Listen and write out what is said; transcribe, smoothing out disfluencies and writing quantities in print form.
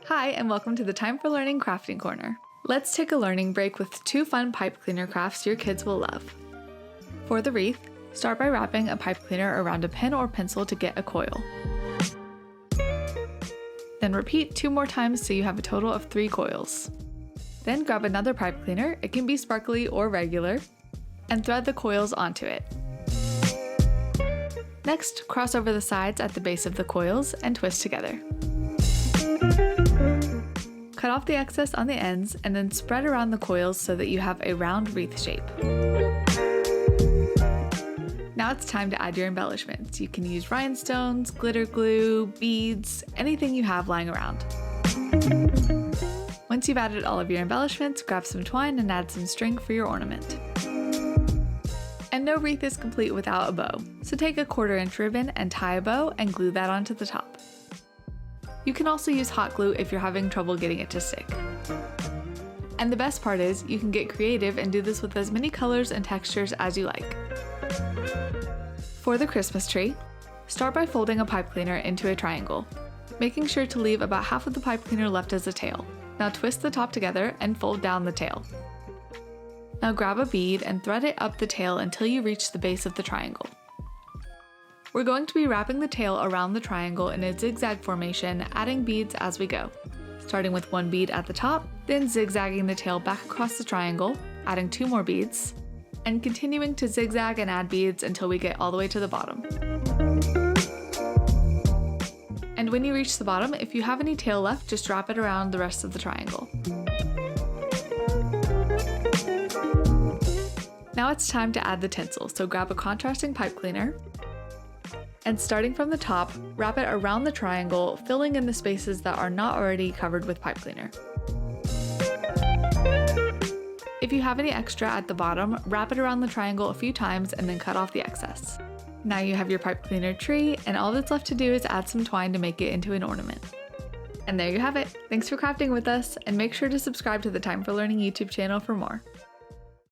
Hi, and welcome to the Time for Learning Crafting Corner. Let's take a learning break with 2 fun pipe cleaner crafts your kids will love. For the wreath, start by wrapping a pipe cleaner around a pen or pencil to get a coil. Then repeat 2 more times so you have a total of 3 coils. Then grab another pipe cleaner, it can be sparkly or regular, and thread the coils onto it. Next, cross over the sides at the base of the coils and twist together. Cut off the excess on the ends and then spread around the coils so that you have a round wreath shape. Now it's time to add your embellishments. You can use rhinestones, glitter glue, beads, anything you have lying around. Once you've added all of your embellishments, grab some twine and add some string for your ornament. And no wreath is complete without a bow, so take a 1/4-inch ribbon and tie a bow and glue that onto the top. You can also use hot glue if you're having trouble getting it to stick. And the best part is, you can get creative and do this with as many colors and textures as you like. For the Christmas tree, start by folding a pipe cleaner into a triangle, making sure to leave about half of the pipe cleaner left as a tail. Now twist the top together and fold down the tail. Now grab a bead and thread it up the tail until you reach the base of the triangle. We're going to be wrapping the tail around the triangle in a zigzag formation, adding beads as we go. Starting with 1 bead at the top, then zigzagging the tail back across the triangle, adding 2 more beads, and continuing to zigzag and add beads until we get all the way to the bottom. And when you reach the bottom, if you have any tail left, just wrap it around the rest of the triangle. Now it's time to add the tinsel, so grab a contrasting pipe cleaner, and starting from the top, wrap it around the triangle, filling in the spaces that are not already covered with pipe cleaner. If you have any extra at the bottom, wrap it around the triangle a few times and then cut off the excess. Now you have your pipe cleaner tree, and all that's left to do is add some twine to make it into an ornament. And there you have it! Thanks for crafting with us, and make sure to subscribe to the Time for Learning YouTube channel for more.